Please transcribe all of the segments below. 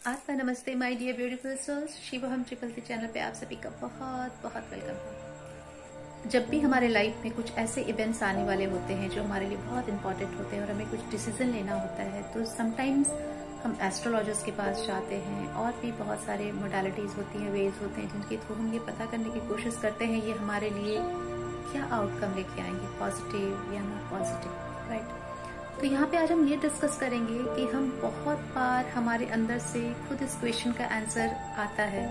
आपका नमस्ते my dear beautiful souls. Shivaham triple C channel पे आप सभी का बहुत बहुत वेलकम है। जब भी हमारे लाइफ में कुछ ऐसे इवेंट्स आने वाले होते हैं जो हमारे लिए बहुत इंपॉर्टेंट होते हैं और हमें कुछ डिसीजन लेना होता है, तो समटाइम्स हम एस्ट्रोलॉजर्स के पास जाते हैं और भी बहुत सारे मोडालिटीज होती हैं, वेज होते हैं जिनके थ्रू हम ये पता करने की कोशिश करते हैं ये हमारे लिए क्या आउटकम लेके आएंगे, पॉजिटिव या नॉट पॉजिटिव, राइट। तो यहाँ पे आज हम ये डिस्कस करेंगे कि हम बहुत बार हमारे अंदर से खुद इस क्वेश्चन का आंसर आता है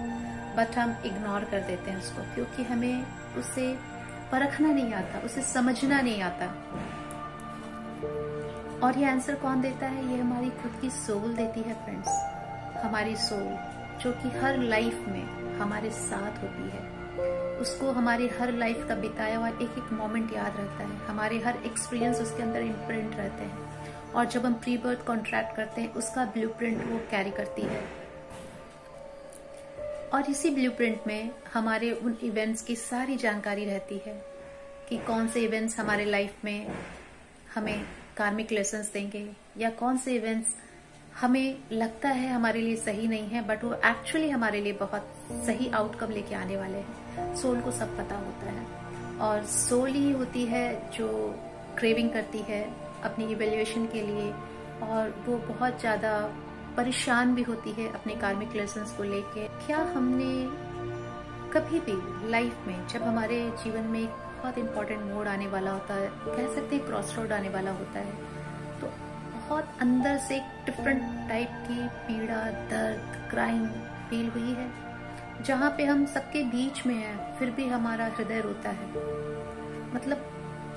बट हम इग्नोर कर देते हैं उसको, क्योंकि हमें उसे परखना नहीं आता, उसे समझना नहीं आता। और ये आंसर कौन देता है? ये हमारी खुद की सोल देती है फ्रेंड्स। हमारी सोल जो कि हर लाइफ में हमारे साथ होती है, उसको हमारी हर लाइफ का बिताया हुआ एक एक मोमेंट याद रहता है, हमारे हर एक्सपीरियंस उसके अंदर इम्प्रिंट रहते हैं और जब हम प्री बर्थ कॉन्ट्रैक्ट करते हैं उसका ब्लूप्रिंट वो कैरी करती है। और इसी ब्लूप्रिंट में हमारे उन इवेंट्स की सारी जानकारी रहती है कि कौन से इवेंट्स हमारे लाइफ में हमें कार्मिक लेसन्स देंगे या कौन से इवेंट्स हमें लगता है हमारे लिए सही नहीं है बट वो एक्चुअली हमारे लिए बहुत सही आउटकम लेके आने वाले हैं। सोल को सब पता होता है और सोल ही होती है जो क्रेविंग करती है अपनी इवैल्यूएशन के लिए, और वो बहुत ज्यादा परेशान भी होती है अपने कार्मिक लेसन्स को लेके। क्या हमने कभी भी लाइफ में जब हमारे जीवन में एक बहुत इंपॉर्टेंट मोड़ आने वाला होता है, कह सकते हैं क्रॉस रोड आने वाला होता है, तो बहुत अंदर से एक डिफरेंट टाइप की पीड़ा, दर्द, क्राइम फील हुई है, जहाँ पे हम सबके बीच में हैं फिर भी हमारा हृदय रोता है। मतलब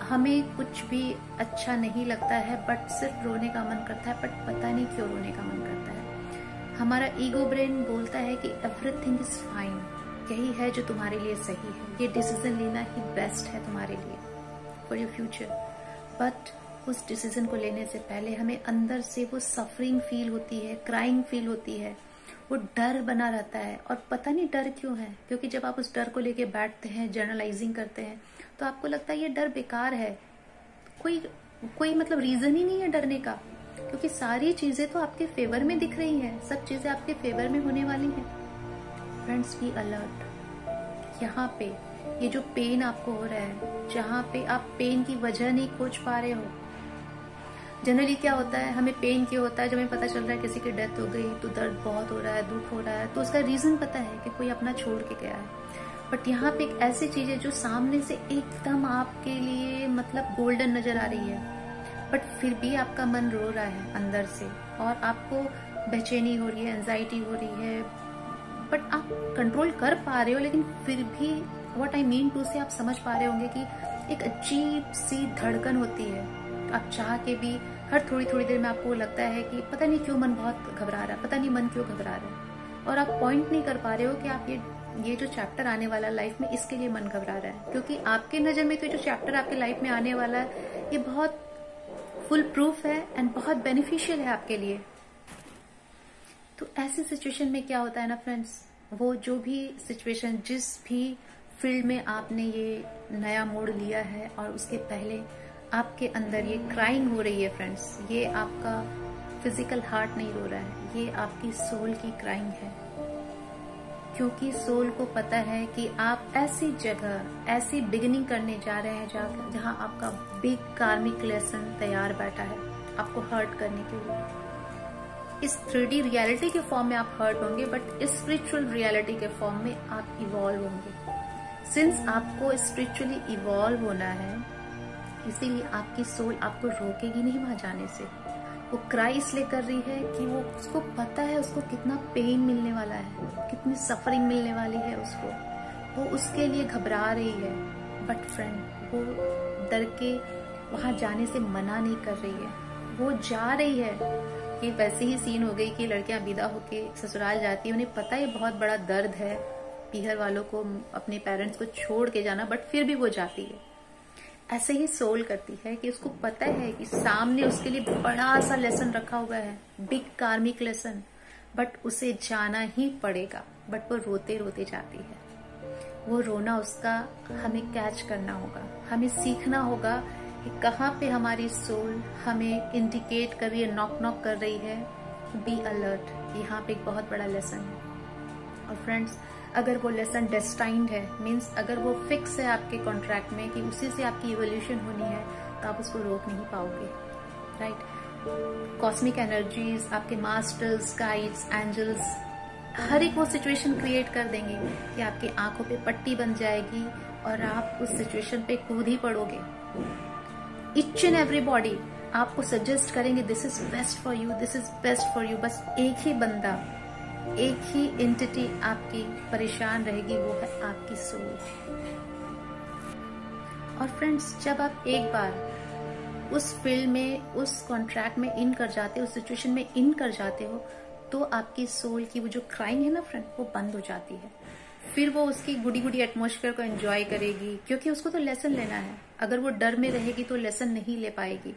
हमें कुछ भी अच्छा नहीं लगता है बट सिर्फ रोने का मन करता है, बट पता नहीं क्यों रोने का मन करता है। हमारा ईगो ब्रेन बोलता है कि एवरीथिंग इज फाइन, यही है जो तुम्हारे लिए सही है, ये डिसीजन लेना ही बेस्ट है तुम्हारे लिए फॉर योर फ्यूचर। बट उस डिसीजन को लेने से पहले हमें अंदर से वो सफरिंग फील होती है, क्राइंग फील होती है, वो डर बना रहता है। और पता नहीं डर क्यों है, क्योंकि जब आप उस डर को लेके बैठते हैं, जर्नलाइजिंग करते हैं, तो आपको लगता है ये डर बेकार है, कोई मतलब रीजन ही नहीं है डरने का, क्योंकि सारी चीजें तो आपके फेवर में दिख रही हैं, सब चीजें आपके फेवर में होने वाली हैं। Friends, be alert. यहाँ पे ये जो पेन आपको हो रहा है, जहाँ पे आप पेन की वजह नहीं खोज पा रहे हो। जनरली क्या होता है, हमें पेन क्यों होता है? जब हमें पता चल रहा है किसी की डेथ हो गई तो दर्द बहुत हो रहा है, दुख हो रहा है, तो उसका रीजन पता है कि कोई अपना छोड़ के गया है। बट यहाँ पे एक ऐसी चीज है जो सामने से एकदम आपके लिए मतलब गोल्डन नजर आ रही है, बट फिर भी आपका मन रो रहा है अंदर से और आपको बेचैनी हो रही है, एंजाइटी हो रही है, बट आप कंट्रोल कर पा रहे हो। लेकिन फिर भी व्हाट आई मीन टू से आप समझ पा रहे होंगे कि एक अजीब सी धड़कन होती है। आप चाह के भी हर थोड़ी थोड़ी देर में आपको लगता है कि पता नहीं क्यों मन बहुत घबरा रहा है, पता नहीं मन क्यों घबरा रहा है, और आप पॉइंट नहीं कर पा रहे हो कि आप ये जो चैप्टर आने वाला लाइफ में, इसके लिए मन घबरा रहा है, क्योंकि आपके नजर में तो जो चैप्टर आपके लाइफ में आने वाला है ये बहुत फुल प्रूफ है एंड बहुत बेनिफिशियल है आपके लिए। तो ऐसी सिचुएशन में क्या होता है ना फ्रेंड्स, वो जो भी सिचुएशन, जिस भी फील्ड में आपने ये नया मोड़ लिया है और उसके पहले आपके अंदर ये क्राइंग हो रही है फ्रेंड्स, ये आपका फिजिकल हार्ट नहीं रो रहा है, ये आपकी सोल की क्राइंग है। क्योंकि सोल को पता है कि आप ऐसी जगह, ऐसी बिगिनिंग करने जा रहे हैं जहां आपका बिग कार्मिक लेसन तैयार बैठा है आपको हर्ट करने के लिए। इस 3D रियलिटी के फॉर्म में आप हर्ट होंगे, बट इस स्पिरिचुअल रियलिटी के फॉर्म में आप इवॉल्व होंगे। सिंस आपको स्पिरिचुअली इवॉल्व होना है, इसीलिए आपकी सोल आपको रोकेगी नहीं वहां जाने से। वो क्राई इसलिए कर रही है कि वो उसको पता है उसको कितना पेन मिलने वाला है, कितनी सफरिंग मिलने वाली है उसको, वो उसके लिए घबरा रही है। बट फ्रेंड, वो डर के वहां जाने से मना नहीं कर रही है, वो जा रही है। कि वैसे ही सीन हो गई कि लड़कियां विदा होके ससुराल जाती है, उन्हें पता है बहुत बड़ा दर्द है पीहर वालों को अपने पेरेंट्स को छोड़ के जाना, बट फिर भी वो जाती है। ऐसे ही सोल करती है कि उसको पता है कि सामने उसके लिए बड़ा सा लेसन रखा हुआ है, बिग कार्मिक लेसन, बट उसे जाना ही पड़ेगा। बट वो रोते रोते जाती है। वो रोना उसका हमें कैच करना होगा, हमें सीखना होगा कि कहाँ पे हमारी सोल हमें इंडिकेट कर रही है, नॉक नॉक कर रही है बी अलर्ट। यहाँ पे एक बहुत बड़ा लेसन है। और फ्रेंड्स, अगर वो लेसन डेस्टाइन्ड है, मीन्स अगर वो फिक्स है आपके कॉन्ट्रैक्ट में कि उसी से आपकी इवोल्यूशन होनी है, तो आप उसको रोक नहीं पाओगे, राइट। कॉस्मिक एनर्जीज, आपके मास्टर्स, गाइड्स, एंजल्स, हर एक वो सिचुएशन क्रिएट कर देंगे कि आपकी आंखों पे पट्टी बन जाएगी और आप उस सिचुएशन पे कूद ही पड़ोगे। ईच एंड एवरीबॉडी आपको सजेस्ट करेंगे this is best for you, this is best for you. बस एक ही बंदा, एक ही एंटिटी आपकी परेशान रहेगी, वो है आपकी सोल। और फ्रेंड्स, जब आप एक बार उस फील्ड में, उस कॉन्ट्रैक्ट में इन कर जाते हो, उस सिचुएशन में इन कर जाते हो, तो आपकी सोल की वो जो क्राइंग है ना फ्रेंड, वो बंद हो जाती है। फिर वो उसकी गुडी गुडी एटमॉस्फेयर को एंजॉय करेगी, क्योंकि उसको तो लेसन लेना है। अगर वो डर में रहेगी तो लेसन नहीं ले पाएगी।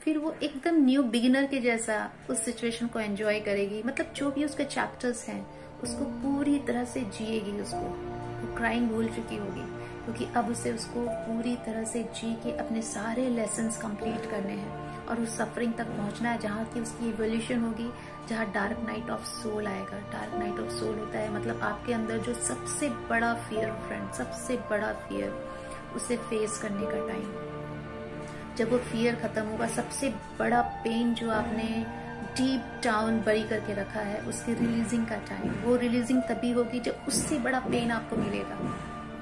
फिर वो एकदम न्यू बिगिनर के जैसा उस सिचुएशन को एंजॉय करेगी। मतलब जो भी उसके चैप्टर्स हैं उसको पूरी तरह से जिएगी। उसको वो क्राइंग भूल चुकी होगी, क्योंकि अब उसे उसको पूरी तरह से जी के अपने सारे लेसन्स कंप्लीट करने हैं और उस सफरिंग तक पहुंचना है जहाँ की उसकी इवोल्यूशन होगी, जहाँ डार्क नाइट ऑफ सोल आएगा। डार्क नाइट ऑफ सोल होता है मतलब आपके अंदर जो सबसे बड़ा फियर, फ्रेंड, सबसे बड़ा फियर, उसे फेस करने का टाइम। जब वो फियर खत्म होगा, सबसे बड़ा पेन जो आपने डीप डाउन बरी करके रखा है, उसकी रिलीजिंग का टाइम। वो रिलीजिंग तभी होगी जब उससे बड़ा पेन आपको मिलेगा।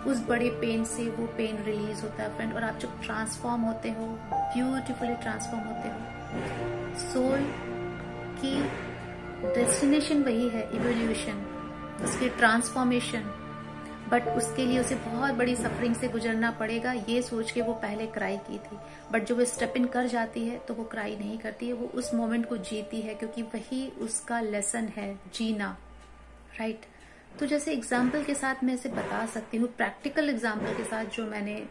उस बड़े पेन से वो पेन रिलीज होता है फ्रेंड, और आप जब ट्रांसफॉर्म होते हो, ब्यूटीफुली ट्रांसफॉर्म होते हो। सोल की डेस्टिनेशन वही है, इवोल्यूशन, उसकी ट्रांसफॉर्मेशन। बट उसके लिए उसे बहुत बड़ी सफरिंग से गुजरना पड़ेगा, ये सोच के वो पहले क्राई की थी। बट जब वो स्टेप इन कर जाती है तो वो क्राई नहीं करती है, वो उस मोमेंट को जीती है, क्योंकि वही उसका लेसन है, जीना, राइट। तो जैसे एग्जाम्पल के साथ मैं इसे बता सकती हूँ, प्रैक्टिकल एग्जाम्पल के साथ, जो मैंने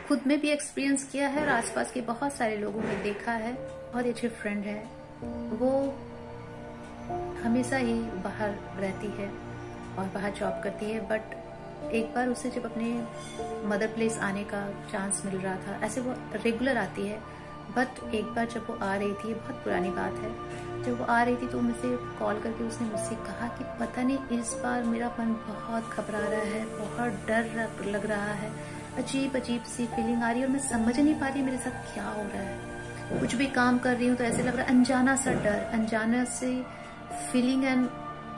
खुद में भी एक्सपीरियंस किया है और आसपास के बहुत सारे लोगों में देखा है। बहुत अच्छी फ्रेंड है, वो हमेशा ही बाहर रहती है और बाहर जॉब करती है। बट एक बार उसे जब अपने मदर प्लेस आने का चांस मिल रहा था, ऐसे वो रेगुलर आती है, बट एक बार जब वो आ रही थी, बहुत पुरानी बात है, जब वो आ रही थी तो मुझे कॉल करके उसने मुझसे कहा कि पता नहीं इस बार मेरा मन बहुत घबरा रहा है, बहुत डर लग रहा है, अजीब अजीब सी फीलिंग आ रही है और मैं समझ नहीं पा रही मेरे साथ क्या हो रहा है। कुछ भी काम कर रही हूँ तो ऐसे लग रहा है अनजाना सा डर, अनजाना से फीलिंग एंड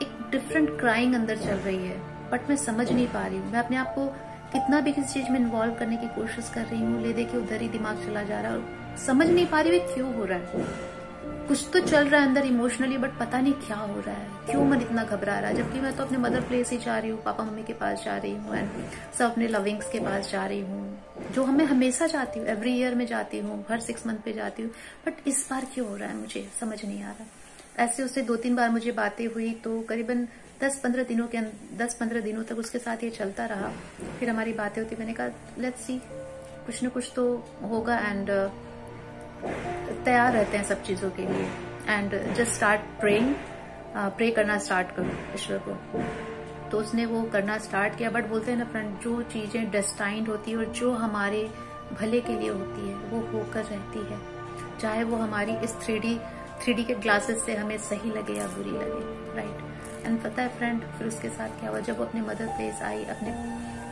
एक डिफरेंट क्राइंग अंदर चल रही है, बट मैं समझ नहीं पा रही हूँ। मैं अपने आप को कितना भी किसी चीज में इन्वॉल्व करने की कोशिश कर रही हूँ, ले दे के उधर ही दिमाग चला जा रहा है और समझ नहीं पा रही क्यों हो रहा है। कुछ तो चल रहा है अंदर इमोशनली, बट पता नहीं क्या हो रहा है, क्यों मन इतना घबरा रहा है। जबकि मैं तो अपने मदर प्लेस ही जा रही हूँ, पापा मम्मी के पास जा रही हूँ, एंड सब अपने लविंग्स के पास जा रही हूँ, जो मैं हमेशा जाती हूँ, एवरी ईयर में जाती हूँ, हर 6 मंथ पे जाती हूँ। बट इस बार क्यों हो रहा है मुझे समझ नहीं आ रहा। ऐसे उससे 2-3 बार मुझे बातें हुई, तो करीबन 10-15 दिनों तक उसके साथ ये चलता रहा। फिर हमारी बातें होती, मैंने कहा लेट्स सी, कुछ न कुछ तो होगा, एंड तैयार रहते हैं सब चीजों के लिए, and just start praying, pray करना स्टार्ट करो ईश्वर को। तो उसने वो करना स्टार्ट किया। बट बोलते हैं ना फ्रेंड, जो चीजें डेस्टाइन्ड होती है और जो हमारे भले के लिए होती है वो होकर रहती है, चाहे वो हमारी इस 3D के ग्लासेस से हमें सही लगे या बुरी लगे, राइट। एंड पता है फ्रेंड, फिर उसके साथ क्या हुआ, जब वो अपने मदर प्लेस आई,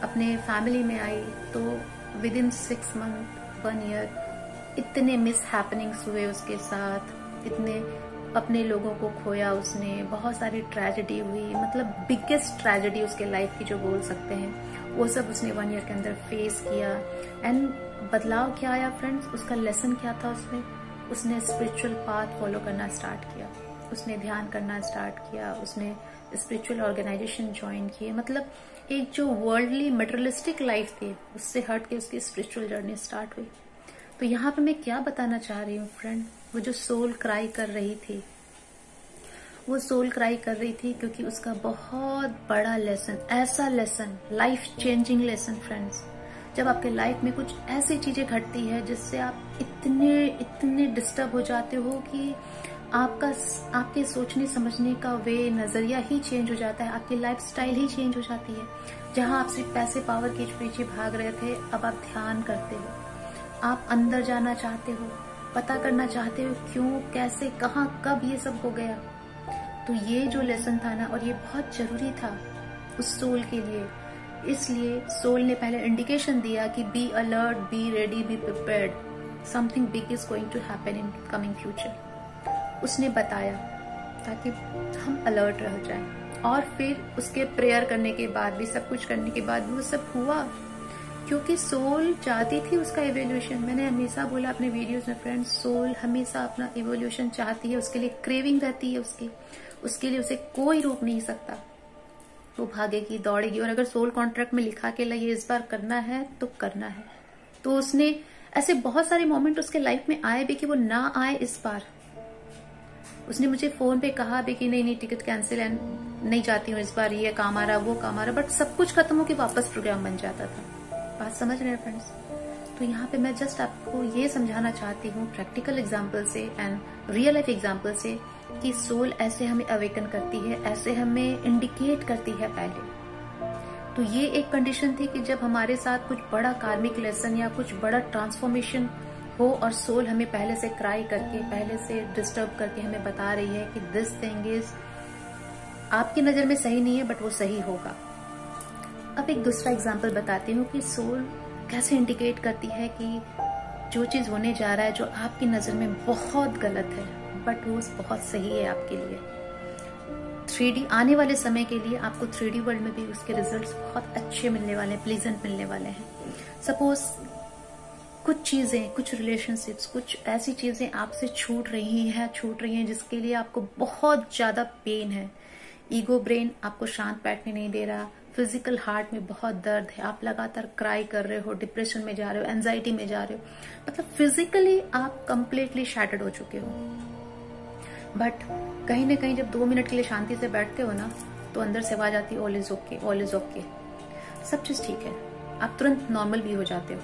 अपने फैमिली में आई, तो विद इन 6 मंथ 1 ईयर इतने मिस हैपनिंग्स हुए उसके साथ, इतने अपने लोगों को खोया उसने, बहुत सारी ट्रेजेडी हुई, मतलब बिगेस्ट ट्रेजेडी उसके लाइफ की जो बोल सकते हैं, वो सब उसने 1 ईयर के अंदर फेस किया। एंड बदलाव क्या आया फ्रेंड्स, उसका लेसन क्या था उसमें, उसने स्पिरिचुअल पाथ फॉलो करना स्टार्ट किया, उसने ध्यान करना स्टार्ट किया, उसने स्पिरिचुअल ऑर्गेनाइजेशन ज्वाइन किए। मतलब एक जो वर्ल्डली मटेरियलिस्टिक लाइफ थी उससे हट के उसकी स्पिरिचुअल जर्नी स्टार्ट हुई। तो यहाँ पे मैं क्या बताना चाह रही हूँ फ्रेंड, वो जो सोल क्राई कर रही थी, वो सोल क्राई कर रही थी क्योंकि उसका बहुत बड़ा लेसन, ऐसा lesson, life changing lesson friends, जब आपके लाइफ में कुछ ऐसी चीजें घटती है जिससे आप इतने डिस्टर्ब हो जाते हो कि आपके सोचने समझने का वे, नजरिया ही चेंज हो जाता है, आपकी लाइफ स्टाइल ही चेंज हो जाती है। जहां आप सिर्फ पैसे पावर के पीछे भाग रहे थे, अब आप ध्यान करते हो, आप अंदर जाना चाहते हो, पता करना चाहते हो क्यों, कैसे, कहाँ, कब ये सब हो गया। तो ये जो लेसन था ना, और ये बहुत जरूरी था उस सोल के लिए, इसलिए सोल ने पहले इंडिकेशन दिया कि be alert, be ready, be prepared, something big is going to happen in coming future. उसने बताया ताकि हम अलर्ट रह जाएं। और फिर उसके प्रेयर करने के बाद भी, सब कुछ करने के बाद भी वो सब हुआ, क्योंकि सोल चाहती थी उसका इवोल्यूशन। मैंने हमेशा बोला अपने वीडियोस में फ्रेंड्स, सोल हमेशा अपना इवोल्यूशन चाहती है, उसके लिए क्रेविंग रहती है उसके लिए उसे कोई रोक नहीं सकता। वो भागेगी, दौड़ेगी, और अगर सोल कॉन्ट्रैक्ट में लिखा के लिए इस बार करना है तो करना है। तो उसने ऐसे बहुत सारे मोमेंट उसके लाइफ में आए भी कि वो ना आए इस बार। उसने मुझे फोन पे कहा भी कि नहीं टिकट कैंसिल है, नहीं जाती हूँ इस बार, ये काम आ रहा, वो काम आ रहा, बट सब कुछ खत्म होकर वापस प्रोग्राम बन जाता था। बात समझ रहे हैं फ्रेंड्स? तो यहाँ पे मैं जस्ट आपको ये समझाना चाहती हूँ प्रैक्टिकल एग्जाम्पल से एंड रियल लाइफ एग्जाम्पल से कि सोल ऐसे हमें अवेकन करती है, ऐसे हमें इंडिकेट करती है पहले। तो ये एक कंडीशन थी कि जब हमारे साथ कुछ बड़ा कार्मिक लेसन या कुछ बड़ा ट्रांसफॉर्मेशन हो और सोल हमें पहले से क्राई करके, पहले से डिस्टर्ब करके हमें बता रही है कि दिस थिंग इज आपकी नजर में सही नहीं है बट वो सही होगा। अब एक दूसरा एग्जाम्पल बताती हूँ कि सोल कैसे इंडिकेट करती है कि जो चीज होने जा रहा है, जो आपकी नजर में बहुत गलत है बट वो बहुत सही है आपके लिए। 3D आने वाले समय के लिए आपको 3D वर्ल्ड में भी उसके रिजल्ट्स बहुत अच्छे मिलने वाले हैं, प्लीजेंट मिलने वाले हैं। सपोज कुछ चीजें, कुछ रिलेशनशिप्स, कुछ ऐसी चीजें आपसे छूट रही हैं जिसके लिए आपको बहुत ज्यादा पेन है। ईगो ब्रेन आपको शांत बैठने नहीं दे रहा, फिजिकल हार्ट में बहुत दर्द है, आप लगातार क्राई कर रहे हो, डिप्रेशन में जा रहे हो, एंजाइटी में जा रहे हो, मतलब फिजिकली आप कंप्लीटली शैटर्ड हो चुके हो। बट कहीं ना कहीं जब 2 मिनट के लिए शांति से बैठते हो ना, तो अंदर से आवाज आती है all is okay, all is okay, सब चीज ठीक है, आप तुरंत नॉर्मल भी हो जाते हो।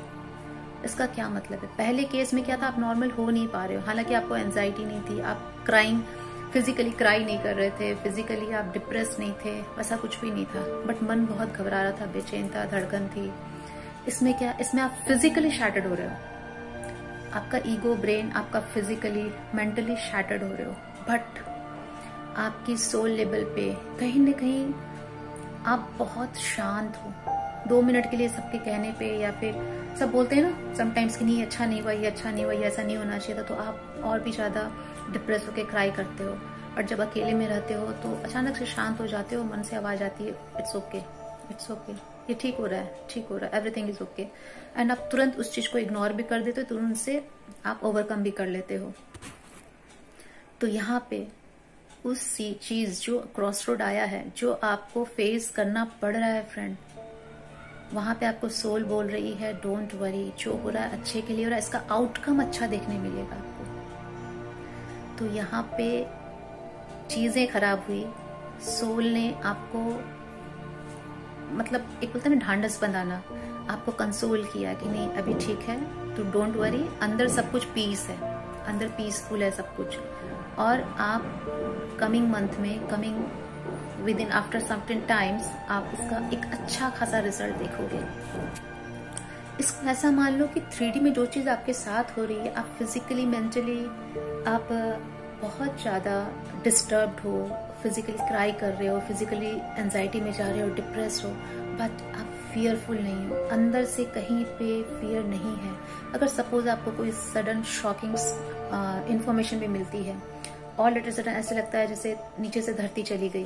इसका क्या मतलब है? पहले केस में क्या था, आप नॉर्मल हो नहीं पा रहे हो, हालांकि आपको एंजाइटी नहीं थी, आप क्राइंग, फिजिकली क्राई नहीं कर रहे थे, फिजिकली आप डिप्रेस नहीं थे, वैसा कुछ भी नहीं था, बट मन बहुत घबरा रहा था, बेचैन था, धड़कन थी। इसमें क्या, इसमें आप फिजिकली शैटर्ड हो रहे हो, आपका ईगो ब्रेन आपका फिजिकली मेंटली शैटर्ड हो रहे हो, बट आपकी सोल लेवल पे कहीं ना कहीं आप बहुत शांत हो। 2 मिनट के लिए सबके कहने पे, या फिर सब बोलते हैं ना समटाइम्स कि नहीं अच्छा नहीं हुआ, ये अच्छा नहीं हुआ, ये ऐसा नहीं होना चाहिए था, तो आप और भी ज्यादा डिप्रेस होके क्राई करते हो। और जब अकेले में रहते हो तो अचानक से शांत हो जाते हो, मन से आवाज आती है इट्स ओके, इट्स ओके, ये ठीक हो रहा है, ठीक हो रहा है, एवरीथिंग इज ओके, एंड आप तुरंत उस चीज को इग्नोर भी कर देते हो, तुरंत से आप ओवरकम भी कर लेते हो। तो यहाँ पे उस चीज जो क्रॉस रोड आया है, जो आपको फेस करना पड़ रहा है फ्रेंड, वहां पे आपको सोल बोल रही है डोंट वरी, जो हो रहा है अच्छे के लिए हो रहा है, इसका आउटकम अच्छा देखने मिलेगा आपको। तो यहाँ पे चीजें खराब हुई, सोल ने आपको मतलब एक बोलते हैं ना ढांढस बंधाना, आपको कंसोल किया कि नहीं अभी ठीक है, तो डोंट वरी, अंदर सब कुछ पीस है, अंदर पीसफुल है सब कुछ, और आप कमिंग मंथ में, coming with in after certain times आप इसका एक अच्छा खासा रिजल्ट देखोगे। इसको ऐसा मान लो कि 3D में जो चीज आपके साथ हो रही है, आप फिजिकली मेंटली आप बहुत ज्यादा डिस्टर्ब्ड हो, फिजिकली क्राई कर रहे हो, फिजिकली एंजाइटी में जा रहे हो, डिप्रेस हो, बट आप फियरफुल नहीं हो, अंदर से कहीं पे फियर नहीं है। अगर सपोज आपको कोई सडन शॉकिंग इंफॉर्मेशन भी मिलती है, ऑल एट सडन ऐसे लगता है जैसे नीचे से धरती चली गई,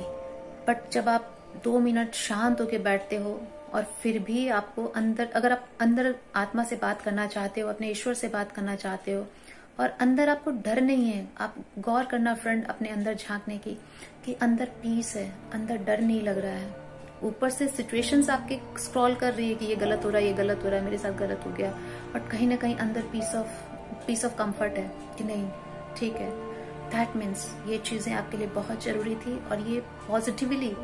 बट जब आप 2 मिनट शांत होके बैठते हो और फिर भी आपको अंदर, अगर आप अंदर आत्मा से बात करना चाहते हो, अपने ईश्वर से बात करना चाहते हो, और अंदर आपको डर नहीं है, आप गौर करना फ्रेंड अपने अंदर झांकने की कि अंदर पीस है, अंदर डर नहीं लग रहा है। ऊपर से सिचुएशंस आपके स्क्रॉल कर रही है कि ये गलत हो रहा है, ये गलत हो रहा है, मेरे साथ गलत हो गया, बट कहीं ना कहीं अंदर पीस ऑफ कंफर्ट है कि नहीं ठीक है। दैट मीन्स ये चीजें आपके लिए बहुत जरूरी थी, और ये पॉजिटिवली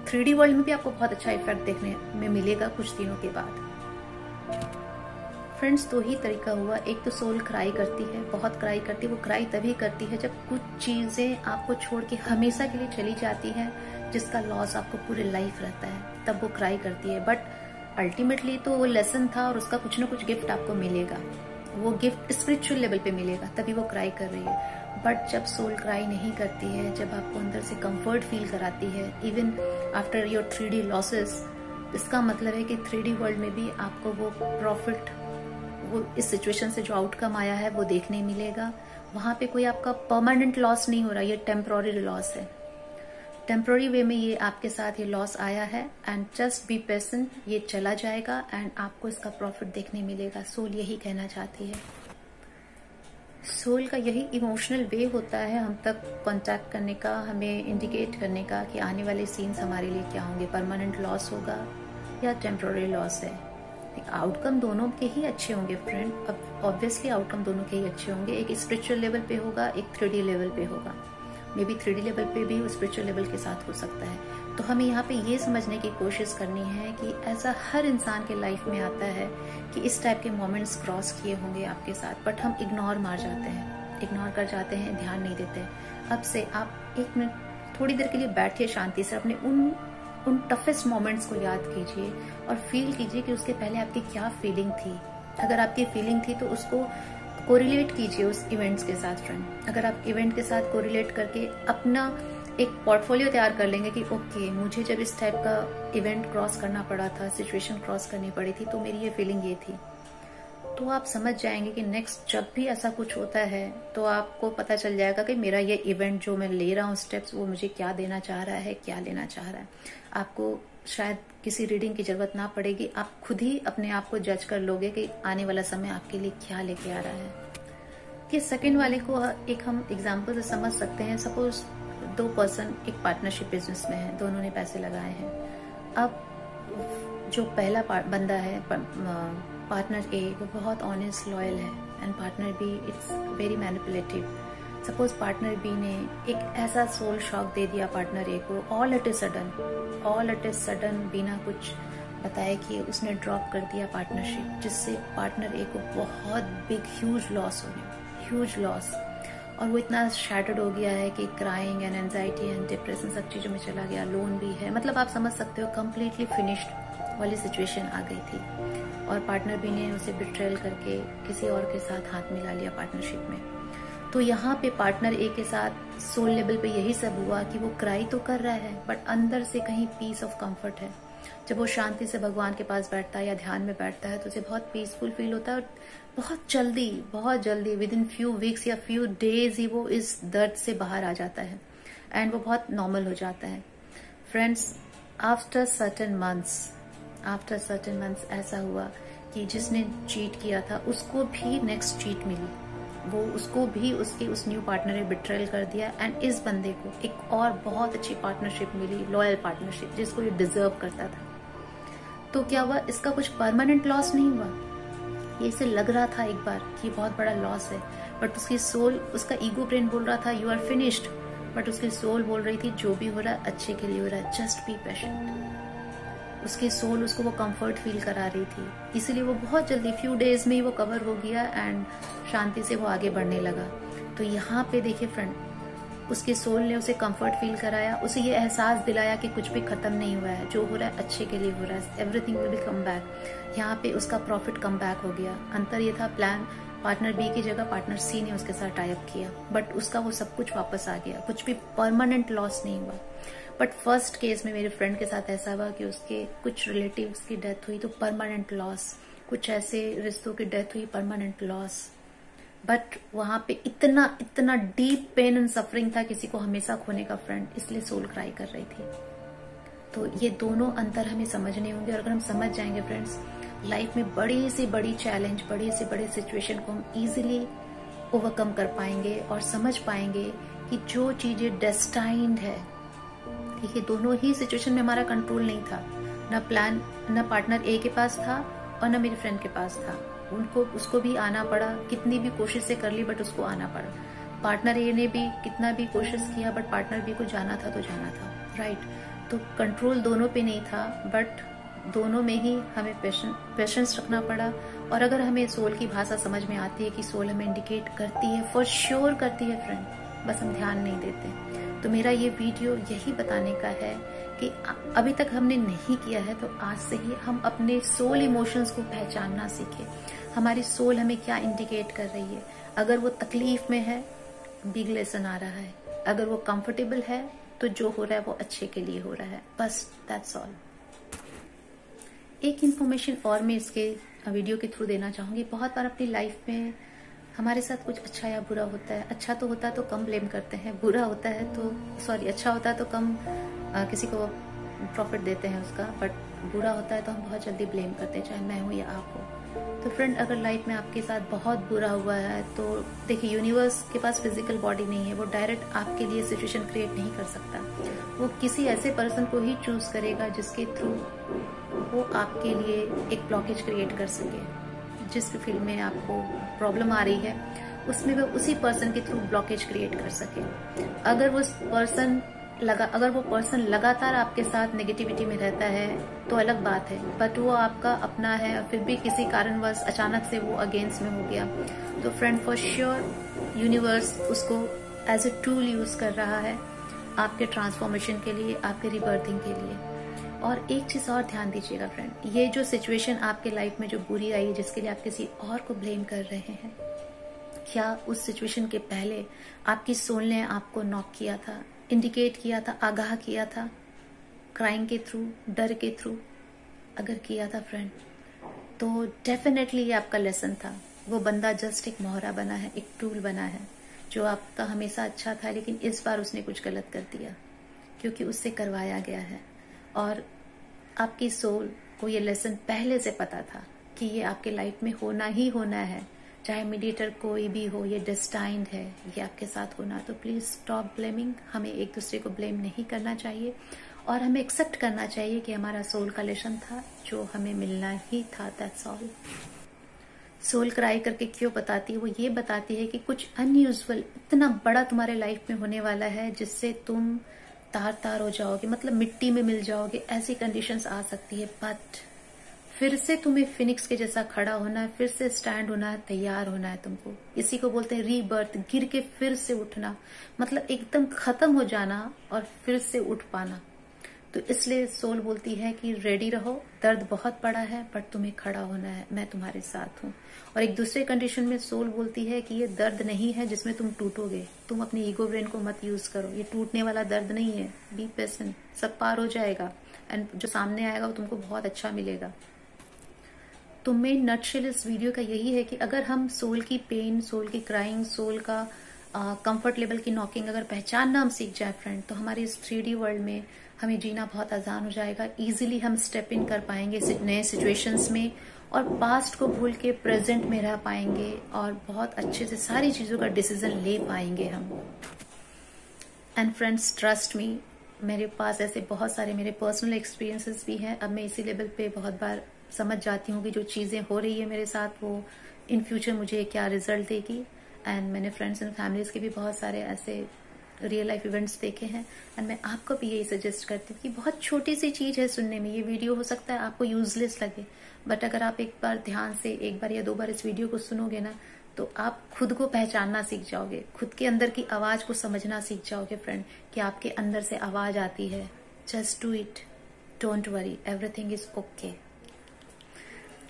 3D वर्ल्ड में भी आपको बहुत अच्छा इफेक्ट देखने में मिलेगा कुछ दिनों के बाद। फ्रेंड्स, 2 ही तरीका हुआ, एक तो सोल क्राई करती है, बहुत क्राई करती है, वो क्राई तभी करती है जब कुछ चीजें आपको छोड़ के हमेशा के लिए चली जाती है, जिसका लॉस आपको पूरे लाइफ रहता है, तब वो क्राई करती है। बट अल्टीमेटली तो वो लेसन था और उसका कुछ ना कुछ गिफ्ट आपको मिलेगा। वो गिफ्ट स्पिरिचुअल लेवल पे मिलेगा, तभी वो क्राई कर रही है। बट जब सोल क्राई नहीं करती है, जब आपको अंदर से कंफर्ट फील कराती है even after your 3D losses, इसका मतलब है कि 3D वर्ल्ड में भी आपको वो प्रॉफिट, वो इस सिचुएशन से जो आउटकम आया है वो देखने मिलेगा। वहां पे कोई आपका परमानेंट लॉस नहीं हो रहा, ये टेम्पोररी लॉस है। टेम्पोररी वे में ये आपके साथ ये लॉस आया है एंड जस्ट बी पेशेंट, ये चला जाएगा एंड आपको इसका प्रॉफिट देखने मिलेगा। सोल यही कहना चाहती है। सोल का यही इमोशनल वे होता है हम तक कांटेक्ट करने का, हमें इंडिकेट करने का कि आने वाले सीन्स हमारे लिए क्या होंगे, परमानेंट लॉस होगा या टेम्पोररी लॉस है। आउटकम दोनों के ही अच्छे होंगे फ्रेंड, अब ऑब्वियसली आउटकम दोनों के ही अच्छे होंगे। एक स्पिरिचुअल लेवल पे होगा, एक 3D लेवल पे होगा। मे बी 3D लेवल पे भी स्पिरिचुअल लेवल के साथ हो सकता है। तो हमें यहाँ पे ये समझने की कोशिश करनी है कि ऐसा हर इंसान के लाइफ में आता है कि इस टाइप के मोमेंट्स क्रॉस किए होंगे आपके साथ, बट हम इग्नोर मार जाते हैं, इग्नोर कर जाते हैं, ध्यान नहीं देते। अब से आप 1 मिनट थोड़ी देर के लिए बैठिए शांति से, अपने उन टफेस्ट मोमेंट्स को याद कीजिए और फील कीजिए कि उसके पहले आपकी क्या फीलिंग थी। अगर आपकी फीलिंग थी तो उसको कोरिलेट कीजिए उस इवेंट्स के साथ फ्रेंड। अगर आप इवेंट के साथ कोरिलेट करके अपना एक पोर्टफोलियो तैयार कर लेंगे कि ओके, मुझे जब इस टाइप का इवेंट क्रॉस करना पड़ा था, सिचुएशन क्रॉस करनी पड़ी थी, तो मेरी ये फीलिंग ये थी, तो आप समझ जाएंगे कि नेक्स्ट जब भी ऐसा कुछ होता है तो आपको पता चल जाएगा कि मेरा ये इवेंट जो मैं ले रहा हूँ स्टेप्स, वो मुझे क्या देना चाह रहा है, क्या लेना चाह रहा है। आपको शायद किसी रीडिंग की जरूरत ना पड़ेगी, आप खुद ही अपने आप को जज कर लोगे कि आने वाला समय आपके लिए क्या लेके आ रहा है। कि सेकंड वाले को एक हम एग्जांपल से समझ सकते हैं। सपोज 2 पर्सन एक पार्टनरशिप बिजनेस में है, दोनों ने पैसे लगाए हैं। अब जो पहला बंदा है, पार्टनर ए, वो बहुत ऑनेस्ट लॉयल है and partner B it's very manipulative. Suppose partner B ने एक ऐसा सोल शॉक दे दिया पार्टनर ए को, ऑल इट इज सडन, बिना कुछ बताए कि उसने ड्रॉप कर दिया पार्टनरशिप, जिससे पार्टनर ए को बहुत बिग ह्यूज लॉस हो गया, ह्यूज लॉस। और वो इतना शैटर्ड हो गया है कि crying and anxiety and depression सब चीजों में चला गया, लोन भी है, मतलब आप समझ सकते हो कंप्लीटली फिनिश्ड वाली सिचुएशन आ गई थी। और पार्टनर बी ने उसे बिट्रेल करके किसी और के साथ हाथ मिला लिया पार्टनरशिप में। तो यहाँ पे पार्टनर ए के साथ सोल लेवल पे यही सब हुआ कि वो क्राई तो कर रहा है बट अंदर से कहीं पीस ऑफ कंफर्ट है। जब वो शांति से भगवान के पास बैठता है या ध्यान में बैठता है तो उसे बहुत पीसफुल फील होता है और बहुत जल्दी विद इन फ्यू वीक्स या फ्यू डेज ही वो इस दर्द से बाहर आ जाता है एंड वो बहुत नॉर्मल हो जाता है। फ्रेंड्स, आफ्टर सर्टेन मंथ्स ऐसा हुआ कि जिसने चीट किया था उसको भी नेक्स्ट चीट मिली, वो उसको भी उसके उस न्यू पार्टनर ने बिट्रेल कर दिया एंड इस बंदे को एक और बहुत अच्छी पार्टनरशिप मिली, लॉयल पार्टनरशिप, जिसको ये डिजर्व करता था। तो क्या हुआ, इसका कुछ परमानेंट लॉस नहीं हुआ। ये इसे लग रहा था एक बार कि बहुत बड़ा लॉस है, बट उसकी सोल, उसका ईगो ब्रेन बोल रहा था यू आर फिनिश्ड, बट उसकी सोल बोल रही थी जो भी हो रहा है अच्छे के लिए हो रहा है, जस्ट बी पेशेंट। उसकी सोल उसको वो कंफर्ट फील करा रही थी, इसीलिए वो बहुत जल्दी फ्यू डेज में ही वो कवर हो गया एंड शांति से वो आगे बढ़ने लगा। तो यहाँ पे देखिए फ्रेंड, उसकी सोल ने उसे कंफर्ट फील कराया, उसे ये एहसास दिलाया कि कुछ भी खत्म नहीं हुआ है, जो हो रहा है अच्छे के लिए हो रहा है, everything will be come back. यहाँ पे उसका प्रॉफिट कम बैक हो गया। अंतर ये था, प्लान पार्टनर बी की जगह पार्टनर सी ने उसके साथ टाई अप किया, बट उसका वो सब कुछ वापस आ गया, कुछ भी परमानेंट लॉस नहीं हुआ। बट फर्स्ट केस में मेरे फ्रेंड के साथ ऐसा हुआ कि उसके कुछ रिलेटिव्स की डेथ हुई तो परमानेंट लॉस, कुछ ऐसे रिश्तों की डेथ हुई, परमानेंट लॉस। बट वहां पे इतना डीप पेन एंड सफरिंग था किसी को हमेशा खोने का फ्रेंड, इसलिए सोल क्राई कर रही थी। तो ये दोनों अंतर हमें समझने होंगे और अगर हम समझ जाएंगे फ्रेंड्स, लाइफ में बड़ी से बड़ी चैलेंज, बड़ी से बड़ी सिचुएशन को हम इजीली ओवरकम कर पाएंगे और समझ पाएंगे कि जो चीजें डेस्टाइन्ड है, देखिए दोनों ही सिचुएशन में हमारा कंट्रोल नहीं था, ना प्लान, ना पार्टनर ए के पास था और ना मेरे फ्रेंड के पास था। उसको भी आना पड़ा, कितनी भी कोशिश से कर ली बट उसको आना पड़ा। पार्टनर ए ने भी कितना भी कोशिश किया बट पार्टनर बी को जाना था तो जाना था, राइट। तो कंट्रोल दोनों पे नहीं था बट दोनों में ही हमें पेशेंस रखना पड़ा। और अगर हमें सोल की भाषा समझ में आती है कि सोल हमें इंडिकेट करती है, फॉर श्योर करती है फ्रेंड, बस हम ध्यान नहीं देते। तो मेरा ये वीडियो यही बताने का है कि अभी तक हमने नहीं किया है, तो आज से ही हम अपने सोल इमोशंस को पहचानना सीखें। हमारी सोल हमें क्या इंडिकेट कर रही है। अगर वो तकलीफ में है, बिग लेसन आ रहा है। अगर वो कंफर्टेबल है, तो जो हो रहा है वो अच्छे के लिए हो रहा है। बस दैट्स ऑल। एक इन्फॉर्मेशन और मैं इसके वीडियो के थ्रू देना चाहूंगी। बहुत बार अपनी लाइफ में हमारे साथ कुछ अच्छा या बुरा होता है। अच्छा तो होता है तो कम ब्लेम करते हैं, बुरा होता है तो अच्छा होता है तो कम किसी को प्रॉफिट देते हैं उसका, बट बुरा होता है तो हम बहुत जल्दी ब्लेम करते हैं, चाहे मैं हूँ या आप हो। तो फ्रेंड, अगर लाइफ में आपके साथ बहुत बुरा हुआ है तो देखिए, यूनिवर्स के पास फिजिकल बॉडी नहीं है, वो डायरेक्ट आपके लिए सिचुएशन क्रिएट नहीं कर सकता। वो किसी ऐसे पर्सन को ही चूज करेगा जिसके थ्रू वो आपके लिए एक ब्लॉकेज क्रिएट कर सके। जिस भी फील्ड में आपको प्रॉब्लम आ रही है, उसमें वो उसी पर्सन के थ्रू ब्लॉकेज क्रिएट कर सके। अगर वो पर्सन लगातार आपके साथ नेगेटिविटी में रहता है तो अलग बात है, बट वो आपका अपना है और फिर भी किसी कारणवश अचानक से वो अगेंस्ट में हो गया, तो फ्रेंड, फॉर श्योर यूनिवर्स उसको एज ए टूल यूज कर रहा है आपके ट्रांसफॉर्मेशन के लिए, आपके रिबर्थिंग के लिए। और एक चीज और ध्यान दीजिएगा फ्रेंड, ये जो सिचुएशन आपके लाइफ में जो बुरी आई है, जिसके लिए आप किसी और को ब्लेम कर रहे हैं, क्या उस सिचुएशन के पहले आपकी सोल ने आपको नॉक किया था, इंडिकेट किया था, आगाह किया था, क्राइम के थ्रू, डर के थ्रू? अगर किया था फ्रेंड, तो डेफिनेटली ये आपका लेसन था। वो बंदा जस्ट एक मोहरा बना है, एक टूल बना है, जो आपका हमेशा अच्छा था, लेकिन इस बार उसने कुछ गलत कर दिया, क्योंकि उससे करवाया गया है। और आपकी सोल को ये लेसन पहले से पता था कि ये आपके लाइफ में होना ही होना है, चाहे मीडिएटर कोई भी हो, ये डेस्टाइन्ड है, ये आपके साथ होना। तो प्लीज स्टॉप ब्लेमिंग। हमें एक दूसरे को ब्लेम नहीं करना चाहिए और हमें एक्सेप्ट करना चाहिए कि हमारा सोल का लेसन था जो हमें मिलना ही था। That's all. सोल क्राई करके क्यों बताती है? वो ये बताती है कि कुछ अनयूजुअल, इतना बड़ा तुम्हारे लाइफ में होने वाला है जिससे तुम तार हो जाओगे, मतलब मिट्टी में मिल जाओगे, ऐसी कंडीशंस आ सकती है। बट फिर से तुम्हें फिनिक्स के जैसा खड़ा होना है, फिर से स्टैंड होना है, तैयार होना है तुमको। इसी को बोलते हैं रीबर्थ, गिर के फिर से उठना, मतलब एकदम खत्म हो जाना और फिर से उठ पाना। तो इसलिए सोल बोलती है कि रेडी रहो, दर्द बहुत बड़ा है बट तुम्हें खड़ा होना है, मैं तुम्हारे साथ हूँ। और एक दूसरे कंडीशन में सोल बोलती है कि ये दर्द नहीं है जिसमें तुम टूटोगे, तुम अपने ईगो ब्रेन को मत यूज करो, ये टूटने वाला दर्द नहीं है, बी पेशेंट, सब पार हो जाएगा एंड जो सामने आएगा वो तुमको बहुत अच्छा मिलेगा। तो मेन नटशेल इस वीडियो का यही है कि अगर हम सोल की पेन, सोल की क्राइंग, सोल का कंफर्ट लेवल की नॉकिंग अगर पहचानना हम सीख जाए फ्रेंड, तो हमारे इस 3D वर्ल्ड में हमें जीना बहुत आसान हो जाएगा। इजीली हम स्टेप इन कर पाएंगे नए सिचुएशंस में और पास्ट को भूल के प्रेजेंट में रह पाएंगे और बहुत अच्छे से सारी चीजों का डिसीजन ले पाएंगे हम। एंड फ्रेंड्स, ट्रस्ट मी, मेरे पास ऐसे बहुत सारे मेरे पर्सनल एक्सपीरियंसेस भी हैं। अब मैं इसी लेवल पे बहुत बार समझ जाती हूँ कि जो चीजें हो रही है मेरे साथ वो इन फ्यूचर मुझे क्या रिजल्ट देगी। एंड मैंने फ्रेंड्स एंड फैमिलीज के भी बहुत सारे ऐसे रियल लाइफ इवेंट्स देखे हैं। एंड मैं आपको भी यही सजेस्ट करती हूँ कि बहुत छोटी सी चीज है सुनने में, ये वीडियो हो सकता है आपको यूजलेस लगे, बट अगर आप एक बार ध्यान से एक बार या दो बार इस वीडियो को सुनोगे ना, तो आप खुद को पहचानना सीख जाओगे, खुद के अंदर की आवाज को समझना सीख जाओगे फ्रेंड, कि आपके अंदर से आवाज आती है। Just do it, don't worry, everything is okay.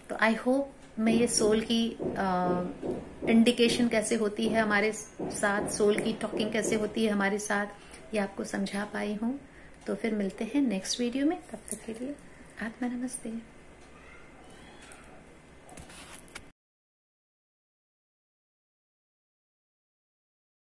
तो आई होप मैं ये सोल की इंडिकेशन कैसे होती है हमारे साथ, सोल की टॉकिंग कैसे होती है हमारे साथ, ये आपको समझा पाई हूँ। तो फिर मिलते हैं नेक्स्ट वीडियो में, तब तक के लिए आत्मा नमस्ते।